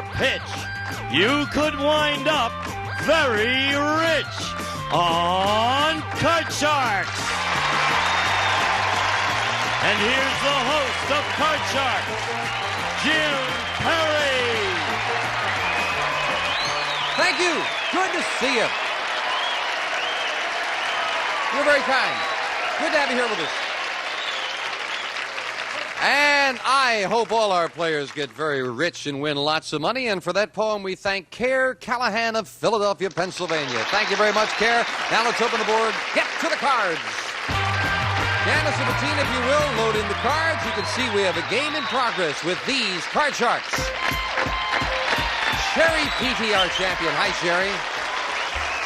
your pitch. You could wind up very rich on Card Sharks. And here's the host of Card Sharks, Jim Perry. Thank you. Good to see you. You're very kind. Good to have you here with us. And I hope all our players get very rich and win lots of money. And for that poem, we thank Care Callahan of Philadelphia, Pennsylvania. Thank you very much, Care. Now let's open the board. Get to the cards. Janice and Bettina, if you will, load in the cards. You can see we have a game in progress with these Card Sharks. Sherry Peaty, our champion. Hi, Sherry.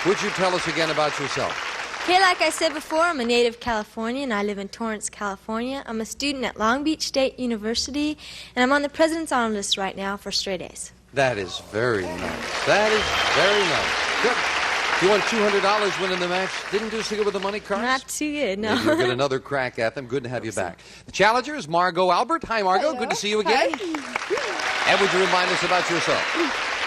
Would you tell us again about yourself? Okay, like I said before, I'm a native Californian. I live in Torrance, California. I'm a student at Long Beach State University, and I'm on the President's Honor List right now for straight A's. That is very nice. That is very nice. Good. You won $200 winning the match. Didn't do so good with the money cards? Not too good, no. Maybe you'll get another crack at them. Good to have you back. The challenger is Margo Albert. Hi, Margo. Hello. Good to see you again. Hi. And would you remind us about yourself?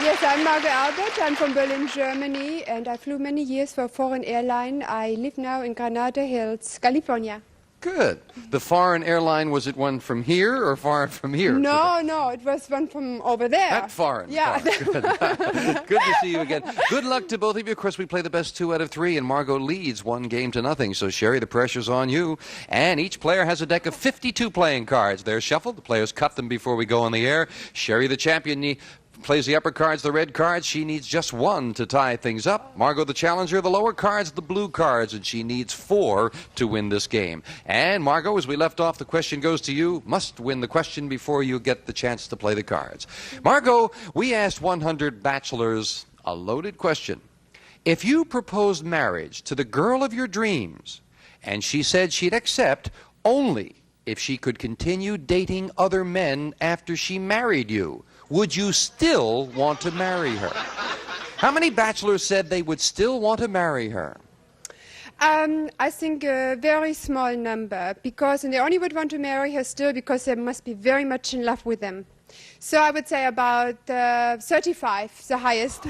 Yes, I'm Margo Albert. I'm from Berlin, Germany, and I flew many years for a foreign airline. I live now in Granada Hills, California. Good. The foreign airline, was it one from here or far from here? No, it was one from over there. Not foreign. Yeah. Foreign. Good. Good to see you again. Good luck to both of you. Of course, we play the best 2 out of 3, and Margo leads 1-0. So, Sherry, the pressure's on you. And each player has a deck of 52 playing cards. They're shuffled. The players cut them before we go on the air. Sherry, the champion, plays the upper cards, the red cards. She needs just 1 to tie things up. Margo, the challenger, the lower cards, the blue cards, and she needs 4 to win this game. And Margo, as we left off, the question goes to you. Must win the question before you get the chance to play the cards. Margo, we asked 100 bachelors a loaded question. If you proposed marriage to the girl of your dreams, and she said she'd accept only if she could continue dating other men after she married you, would you still want to marry her? How many bachelors said they would still want to marry her? I think a very small number, because they only would want to marry her still because they must be very much in love with them. So I would say about 35, the highest.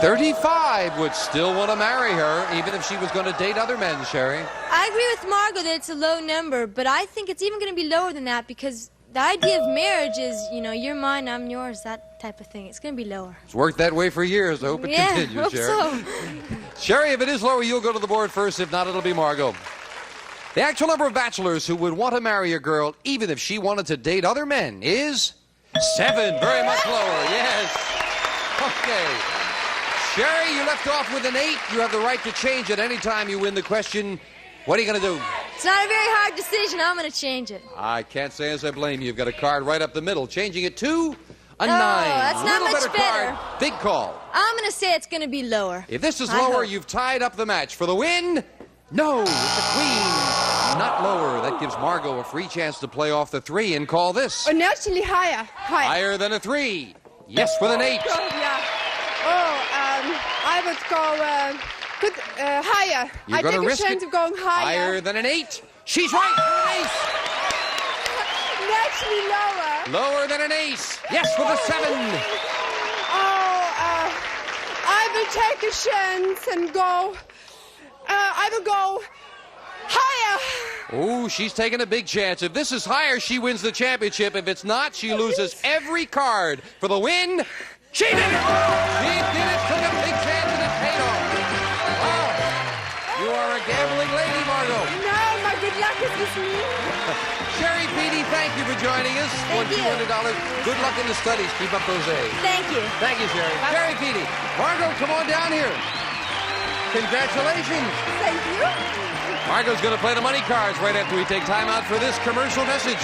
35 would still want to marry her, even if she was going to date other men, Sherry. I agree with Margo that it's a low number, but I think it's even going to be lower than that because the idea of marriage is, you're mine, I'm yours, that type of thing. It's going to be lower. It's worked that way for years. I hope it continues, hope Sherry. So. Sherry, if it is lower, you'll go to the board first. If not, it'll be Margo. The actual number of bachelors who would want to marry a girl, even if she wanted to date other men, is 7. Very much lower, yes. Okay. Sherry, you left off with an 8. You have the right to change it any time you win the question. What are you going to do? It's not a very hard decision. I'm going to change it. I can't say as I blame you. You've got a card right up the middle. Changing it to a 9. That's not Little much better. better. Card. Big call. I'm going to say it's going to be lower. If this is I lower, hope. you've tied up the match. For the win, no, it's a queen. Not lower. That gives Margo a free chance to play off the 3 and call this. And actually higher. Higher than a 3. Yes, with an 8. Yeah. I would go higher. You're I going to take a risk chance it? of going higher. Higher than an 8. She's right. An ace. Actually lower. Lower than an ace. Yes, with a 7. I will take a chance and go. I will go higher. Oh, she's taking a big chance. If this is higher, she wins the championship. If it's not, she loses every card. For the win, she did it! She did it, took a big chance, and it paid off. Wow. You are a gambling lady, Margo. No, my good luck is with me. Sherry Peaty, thank you for joining us. Thank you. $200. Good luck in the studies. Keep up those A's. Thank you. Thank you, Sherry. Sherry Peaty. Margo, come on down here. Congratulations. Thank you. Margo's going to play the money cards right after we take time out for this commercial message.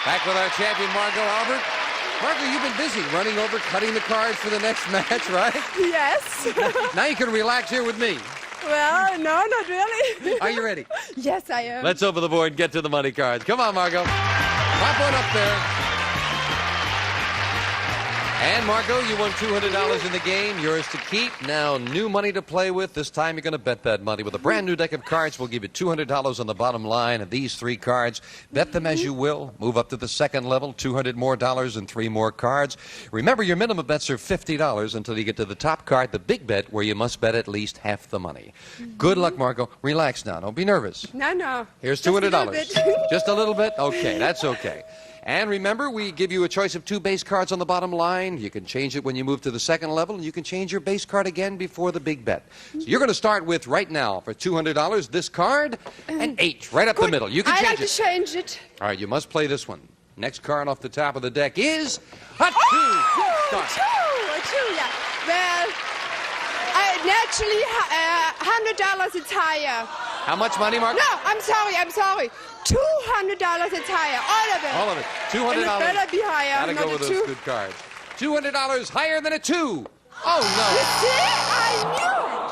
Back with our champion, Margo Albert. Margo, you've been busy running over, cutting the cards for the next match, right? Yes. Now you can relax here with me. Well, no, not really. Are you ready? Yes, I am. Let's open the board and get to the money cards. Come on, Margo. Pop one up there. And Margo, you won $200 in the game. Yours to keep. Now, new money to play with. This time you're going to bet that money. With a brand new deck of cards, we'll give you $200 on the bottom line of these 3 cards. Bet them as you will. Move up to the second level, $200 more and 3 more cards. Remember, your minimum bets are $50 until you get to the top card, the big bet, where you must bet at least half the money. Good luck, Margo. Relax now. Don't be nervous. No. Here's Just a $200. little bit. Just a little bit? Okay, that's okay. And remember, we give you a choice of 2 base cards on the bottom line. You can change it when you move to the second level, and you can change your base card again before the big bet. So you're going to start with, right now, for $200, this card, an 8, right up the middle. You can change I like to change it. All right, you must play this one. Next card off the top of the deck is a 2. Good start. A two, yeah. Well, naturally, $100 is higher. How much money, Mark? No, I'm sorry. $200 is higher. All of it. All of it. $200. And it better be higher. Gotta not go with a those 2. good cards. $200 higher than a 2. Oh, You no. see? I knew it.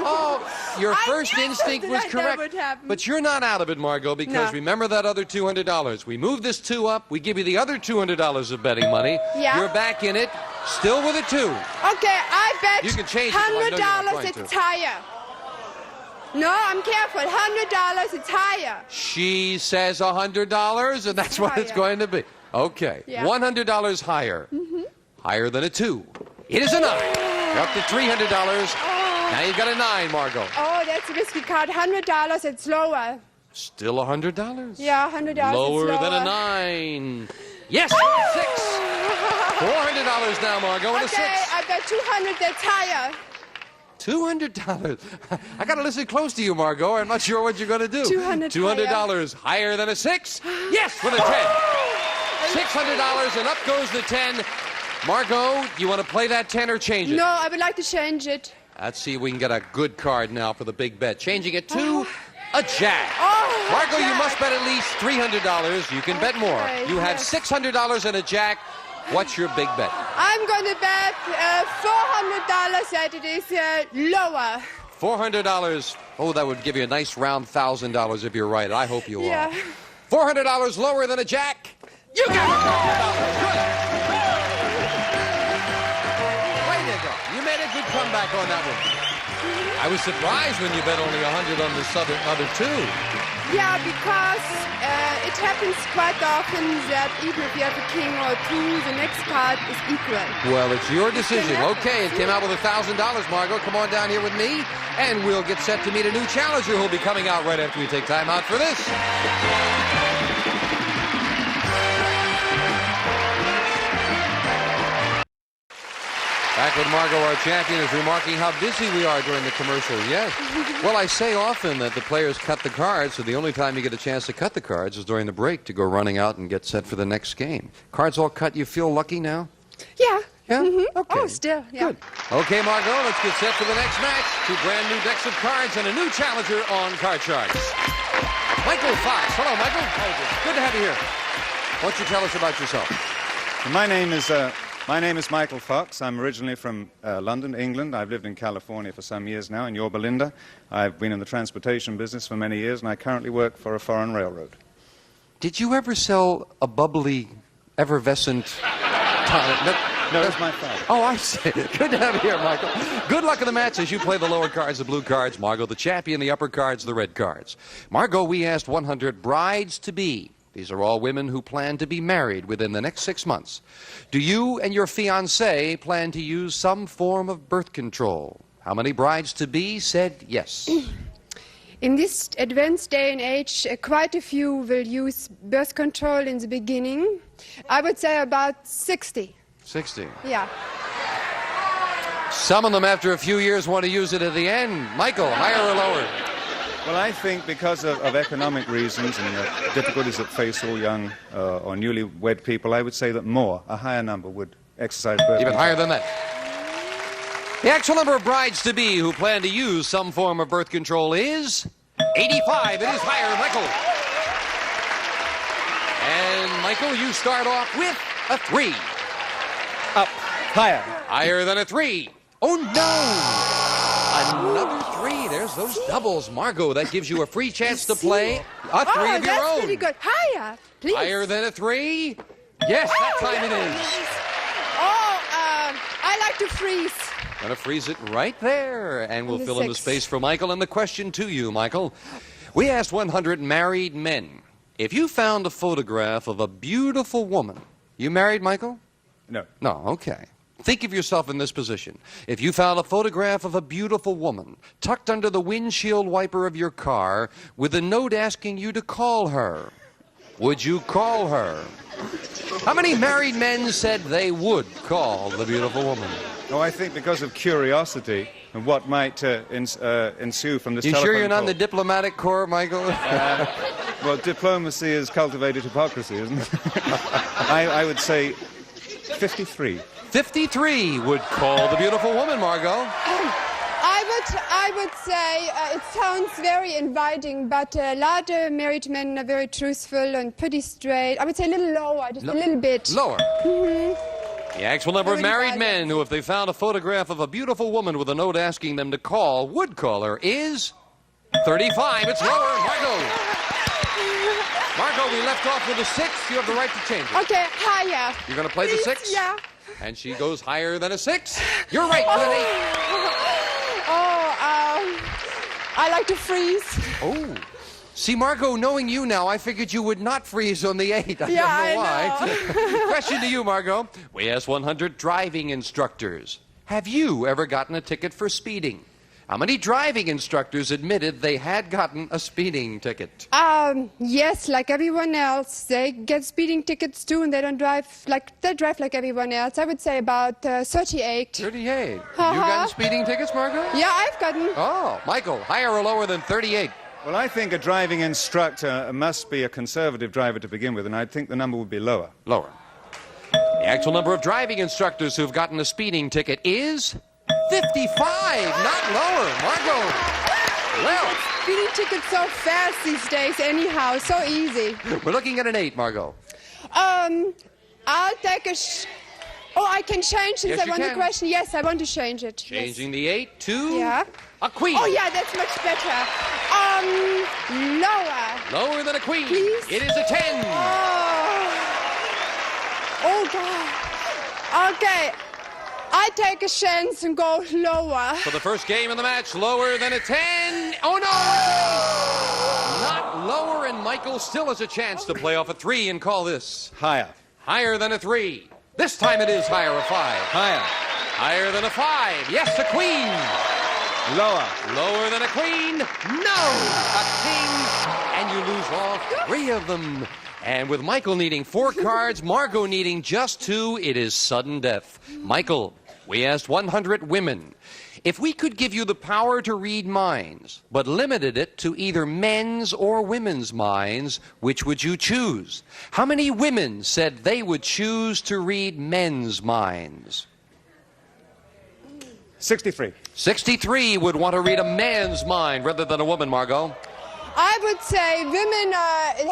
Oh, your first knew instinct was that that correct. would happen. But you're not out of it, Margo, because No. remember that other $200. We move this 2 up. We give you the other $200 of betting money. Yeah. You're back in it, still with a 2. Okay, I bet You can change it, I know you're not $100 going it's to. higher. No, I'm careful. $100 it's higher. She says $100, and that's what it's Higher. going to be. Okay, Yeah. $100 higher. Higher than a 2. It is a 9. You're up to $300. Now you've got a 9, Margo. Oh, that's a risky card. $100 it's lower. Still $100? Yeah, $100 Lower it's than a lower. 9. Yes, a 6. $400 now, Margo, and a 6. Okay, I bet 200 that's higher. $200. I got to listen close to you, Margo. I'm not sure what you're going to do. $200 higher than a 6? Yes, with a 10. $600 and up goes the 10. Margo, you want to play that 10 or change it? No, I would like to change it. Let's see if we can get a good card now for the big bet. Changing it to a jack. Oh, Margo, you jack. must bet at least $300. You can bet more. Okay, You have yes. $600 and a jack. What's your big bet? I'm going to bet $400 that it is lower. $400. Oh, that would give you a nice round $1,000 if you're right. I hope you Yeah. are. $400 lower than a jack. You got $400. Good. Way to go. You made a good comeback on that one. I was surprised when you bet only 100 on this other 2. Yeah, because it happens quite often that even if you have a king or a 2, the next card is equal. Well, it's your decision. Okay, it came out with $1,000, Margo. Come on down here with me, and we'll get set to meet a new challenger who'll be coming out right after we take time out for this. Back with Margo, our champion, is remarking how busy we are during the commercial. Yes. Well, I say often that the players cut the cards, so the only time you get a chance to cut the cards is during the break to go running out and get set for the next game. Cards all cut. You feel lucky now? Yeah. Yeah? Mm-hmm. Okay. Oh, still, yeah. Good. Okay, Margo, let's get set for the next match. 2 brand new decks of cards and a new challenger on Card Sharks. Michael Fox. Hello, Michael. Good to have you here. Why don't you tell us about yourself? My name is Michael Fox. I'm originally from London, England. I've lived in California for some years now, in Yorba Linda. I've been in the transportation business for many years, and I currently work for a foreign railroad. Did you ever sell a bubbly, effervescent... No, that's my father. Oh, I see. Good to have you here, Michael. Good luck in the match as you play the lower cards, the blue cards. Margo, the champion, the upper cards, the red cards. Margo, we asked 100 brides-to-be. These are all women who plan to be married within the next 6 months. Do you and your fiancé plan to use some form of birth control? How many brides-to-be said yes? In this advanced day and age, quite a few will use birth control in the beginning. I would say about 60. 60. Yeah. Some of them, after a few years, want to use it at the end. Michael, higher or lower? Well, I think because of economic reasons and the difficulties that face all young or newly wed people, I would say that a higher number, would exercise birth Even control. higher than that. The actual number of brides-to-be who plan to use some form of birth control is 85. It is higher, Michael. And, Michael, you start off with a 3. Up. Higher. Higher than a 3. Oh, no. Another 3. There's those doubles. Margo, that gives you a free chance to play a 3 of your that's own. pretty good. Higher, please. Higher than a 3? Yes, that time it is. Oh, like to freeze. Gonna freeze it right there, and we'll the fill in the 6. space for Michael. And the question to you, Michael. We asked 100 married men, if you found a photograph of a beautiful woman, you married, Michael? No. No, okay. Think of yourself in this position. If you found a photograph of a beautiful woman tucked under the windshield wiper of your car with a note asking you to call her, would you call her? How many married men said they would call the beautiful woman? Oh, I think because of curiosity and what might ensue from this You telephone sure you're not in call. the diplomatic corps, Michael? Well, diplomacy is cultivated hypocrisy, isn't it? I would say 53. 53 would call the beautiful woman, Margo. I would say it sounds very inviting, but a lot of married men are very truthful and pretty straight. I would say a little lower, just a little bit. Lower. The actual number of Very married violent. men who, if they found a photograph of a beautiful woman with a note asking them to call, would call her is 35. It's lower. Margo, we left off with a 6. You have the right to change it. Okay, higher. You're going to play the Please, 6? Yeah. And she goes higher than a 6. You're right with an 8. I like to freeze. Oh. See, Margo, knowing you now, I figured you would not freeze on the 8. I Yeah, don't know I why. Question to you, Margo. We asked 100 driving instructors. Have you ever gotten a ticket for speeding? How many driving instructors admitted they had gotten a speeding ticket? Yes, like everyone else. They get speeding tickets too, and they drive like everyone else. I would say about 38. 38. You Uh-huh. gotten speeding tickets, Margo? Yeah, I've gotten. Oh, Michael, higher or lower than 38? Well, I think a driving instructor must be a conservative driver to begin with, and I think the number would be lower. Lower. The actual number of driving instructors who've gotten a speeding ticket is 55, not lower. Margo. Well, Speeding tickets so fast these days, anyhow, so easy. we're looking at an 8, Margo. I'll take Oh, I can change since Yes, I you won the can. question. Yes, I want to change it. Changing the 8 to Yeah. a queen. Oh, yeah, that's much better. Lower. Lower than a queen. Please? It is a 10. Oh, God. Okay. I take a chance and go lower. For the first game of the match, lower than a 10. Oh, no! Not lower, and Michael still has a chance to play off a 3 and call this Higher. higher than a 3. This time it is higher, a 5. Higher. Higher than a 5. Yes, a queen. Lower. Lower than a queen. No, a king. And you lose all 3 of them. And with Michael needing 4 cards, Margo needing just 2, it is sudden death. Michael, we asked 100 women. If we could give you the power to read minds, but limited it to either men's or women's minds, which would you choose? How many women said they would choose to read men's minds? 63. 63 would want to read a man's mind rather than a woman, Margo. I would say women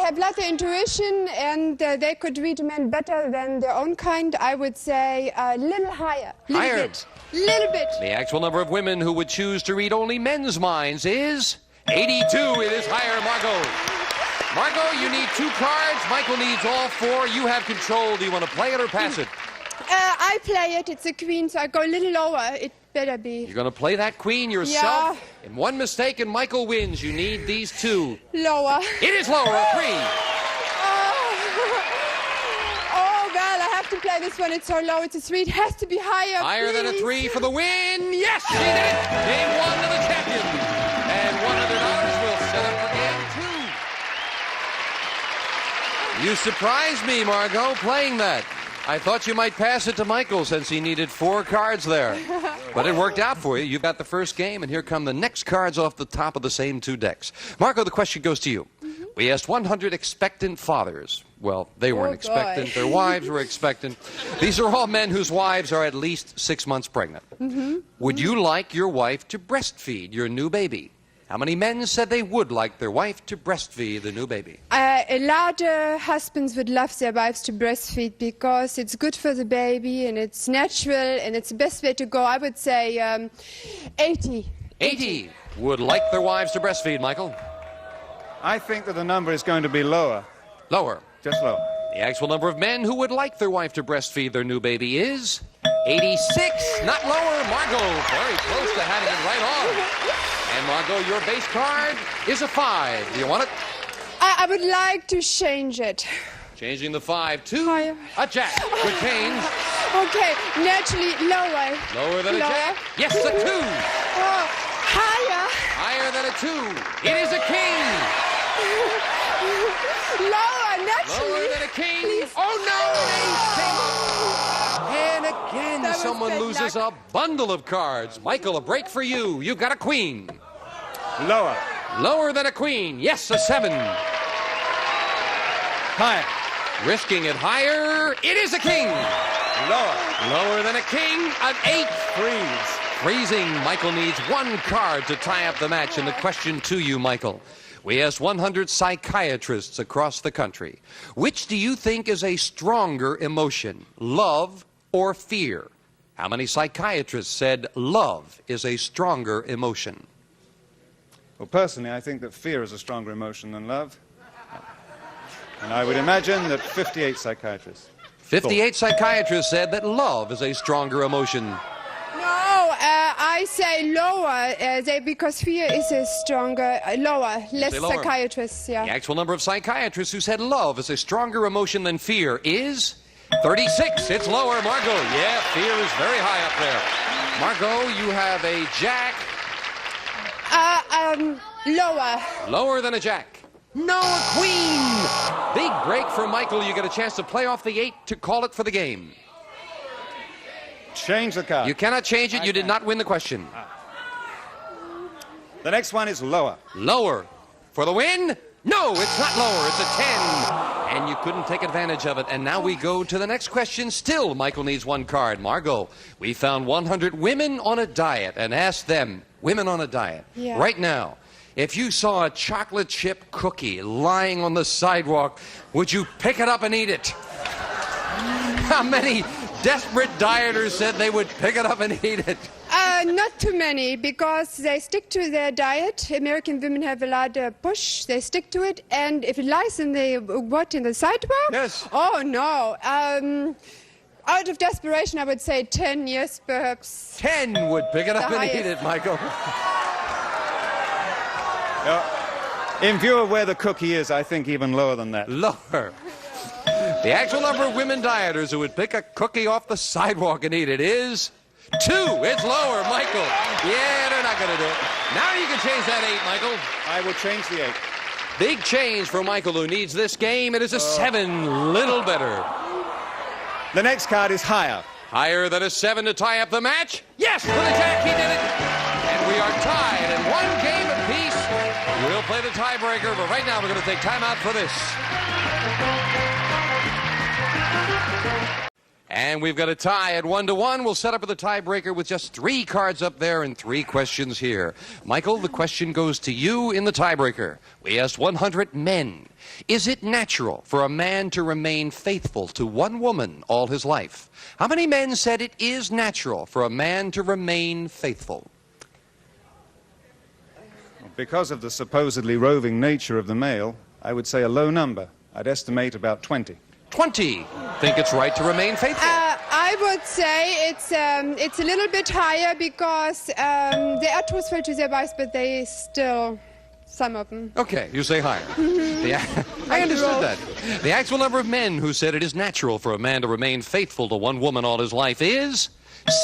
have a lot of intuition and they could read men better than their own kind. I would say a little higher. Higher. Little bit. The actual number of women who would choose to read only men's minds is 82. It is higher, Margo. Margo, you need 2 cards. Michael needs all 4. You have control. Do you want to play it or pass it? I play it. It's a queen, so I go a little lower. It better be. You're going to play that queen yourself? Yeah. And one mistake and Michael wins. You need these 2. Lower. It is lower, a 3. Oh, well, I have to play this one. It's so low. It's a 3. It has to be higher. Higher than a please. 3 for the win. Yes, she did it. Game 1 to the champion. And $100 will set up for game 2. You surprised me, Margo, playing that. I thought you might pass it to Michael since he needed 4 cards there. But it worked out for you. You've got the first game, and here come the next cards off the top of the same 2 decks. Margo, the question goes to you. We asked 100 expectant fathers. Well, they weren't expectant. Their wives were expectant. These are all men whose wives are at least 6 months pregnant. Would you like your wife to breastfeed your new baby? How many men said they would like their wife to breastfeed the new baby? A lot of husbands would love their wives to breastfeed because it's good for the baby and it's natural and it's the best way to go. I would say 80. 80 would like their wives to breastfeed, Michael. I think that the number is going to be lower. Lower. Just lower. The actual number of men who would like their wife to breastfeed their new baby is 86, not lower. Margo, very close to having it right on. And Margo, your base card is a 5. Do you want it? I would like to change it. Changing the 5 to Higher. a jack. Good change. Okay, naturally lower. Lower than a Lower. jack? Yes, a 2. Oh, higher. Higher than a 2. It is a king. Lower, naturally. Lower than a king. Please. Oh, no, an ace. And again, That was someone bad loses luck. a bundle of cards. Michael, a break for you. You've got a queen. Lower. Lower than a queen. Yes, a 7. Higher. Risking it higher. It is a king. Lower. Lower than a king. An 8. Freeze. Freezing. Michael needs 1 card to tie up the match. And the question to you, Michael. We asked 100 psychiatrists across the country. Which do you think is a stronger emotion, love or fear? How many psychiatrists said love is a stronger emotion? Well, personally, I think that fear is a stronger emotion than love. And I would imagine that 58 psychiatrists. 58 psychiatrists said that love is a stronger emotion. No, I say lower, because fear is a stronger, lower, less say lower. psychiatrists, yeah. The actual number of psychiatrists who said love is a stronger emotion than fear is 36. It's lower. Margo, yeah, fear is very high up there. Margo, you have a jack. Lower. Lower than a jack. No, a queen. Big break for Michael. You get a chance to play off the 8 to call it for the game. Change the card. You cannot change it. You did not win the question. The next one is lower. Lower. For the win? No, it's not lower. It's a 10. And you couldn't take advantage of it. And now we go to the next question. Still, Michael needs 1 card. Margo, we found 100 women on a diet and asked them, women on a diet, Yeah. right now, if you saw a chocolate chip cookie lying on the sidewalk, would you pick it up and eat it? How many desperate dieters said they would pick it up and eat it? Not too many, because they stick to their diet. American women have a lot of push. They stick to it, and if it lies in the sidewalk? Yes. Oh no. Out of desperation, I would say 10 years, perhaps. 10 would pick it up The and eat highest. it, Michael. In view of where the cookie is, I think even lower than that. Lower. The actual number of women dieters who would pick a cookie off the sidewalk and eat it is 2. It's lower, Michael. Yeah, they're not going to do it. Now you can change that 8, Michael. I will change the 8. Big change for Michael, who needs this game. It is a 7, little better. The next card is higher. Higher than a 7 to tie up the match? Yes, with a jack, he did it. And we are tied in 1 game apiece. We'll play the tiebreaker, but right now we're going to take time out for this. And we've got a tie at 1-1. We'll set up with a tiebreaker with just 3 cards up there and 3 questions here. Michael, the question goes to you in the tiebreaker. We asked 100 men. Is it natural for a man to remain faithful to one woman all his life? How many men said it is natural for a man to remain faithful? Because of the supposedly roving nature of the male, I would say a low number. I'd estimate about 20. 20 think it's right to remain faithful. I would say it's a little bit higher, because they are truthful to their wives, but they still, some of them. Okay, you say higher. I understood that. The actual number of men who said it is natural for a man to remain faithful to one woman all his life is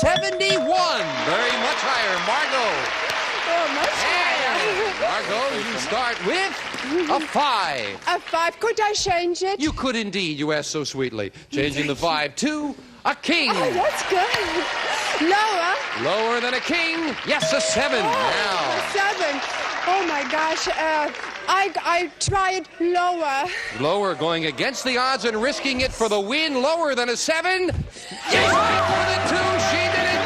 71. Very much higher. Margo. Oh, much higher. Margo, you start with a 5. A 5. Could I change it? You could indeed. You asked so sweetly. Changing the 5 to a king. Oh, that's good. Lower. Lower than a king. Yes, a 7. Now. 7. Oh my gosh. I tried lower. Lower, going against the odds and risking it for the win. Lower than a 7. Yes, more than 2. She did it.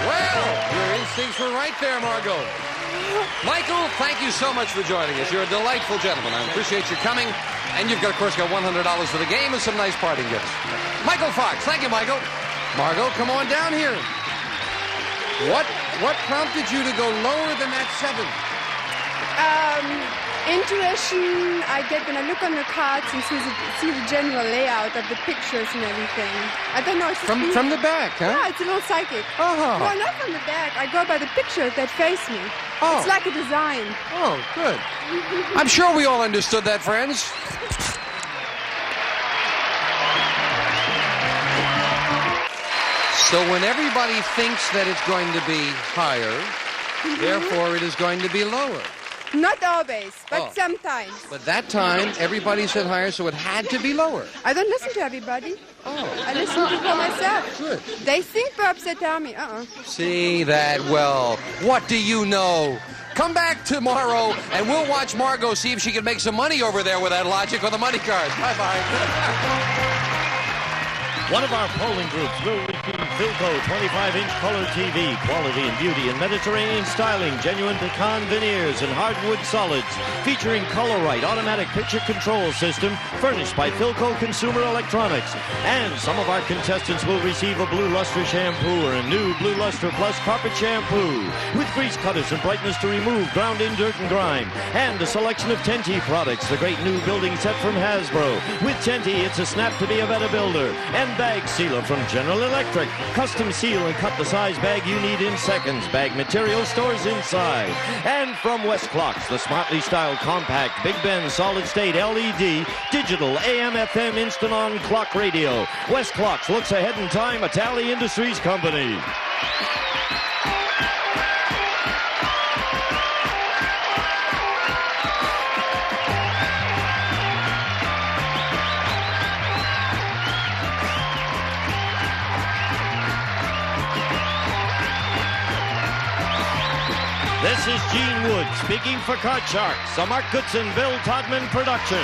Well, your instincts were right there, Margo. Michael, thank you so much for joining us. You're a delightful gentleman. I appreciate you coming. And you've got, of course, got $100 for the game and some nice parting gifts. Michael Fox. Thank you, Michael. Margo, come on down here. What prompted you to go lower than that 7? Intuition, I get when I look on the cards and see the general layout of the pictures and everything. I don't know. It's From the back, huh? Yeah, it's a little psychic. Oh. No, not from the back. I go by the pictures that face me. Oh. It's like a design. Oh, good. I'm sure we all understood that, friends. So when everybody thinks that it's going to be higher, therefore it is going to be lower. Not always, but Oh. sometimes. But that time, everybody said higher, so it had to be lower. I don't listen to everybody. Oh, I listen to people myself. good. They think perhaps they tell me, See that well. What do you know? Come back tomorrow, and we'll watch Margo see if she can make some money over there with that logic on the money cards. Bye-bye. One of our polling groups will receive Philco 25-inch color TV, quality and beauty and Mediterranean styling, genuine pecan veneers and hardwood solids, featuring Color-Right automatic picture control system, furnished by Philco Consumer Electronics. And some of our contestants will receive a Blue Luster shampoo or a new Blue Luster Plus carpet shampoo, with grease cutters and brightness to remove ground-in dirt and grime, and a selection of Tenti products, the great new building set from Hasbro. With Tenti, it's a snap to be a better builder. And bag sealer from General Electric. Custom seal and cut the size bag you need in seconds. Bag material stores inside. And from West Clocks, the smartly styled compact Big Ben solid state LED digital AM/FM instant on clock radio. West Clocks looks ahead in time, a Tally Industries company. This is Gene Wood speaking for Card Sharks, a Mark Goodson-Bill Todman production.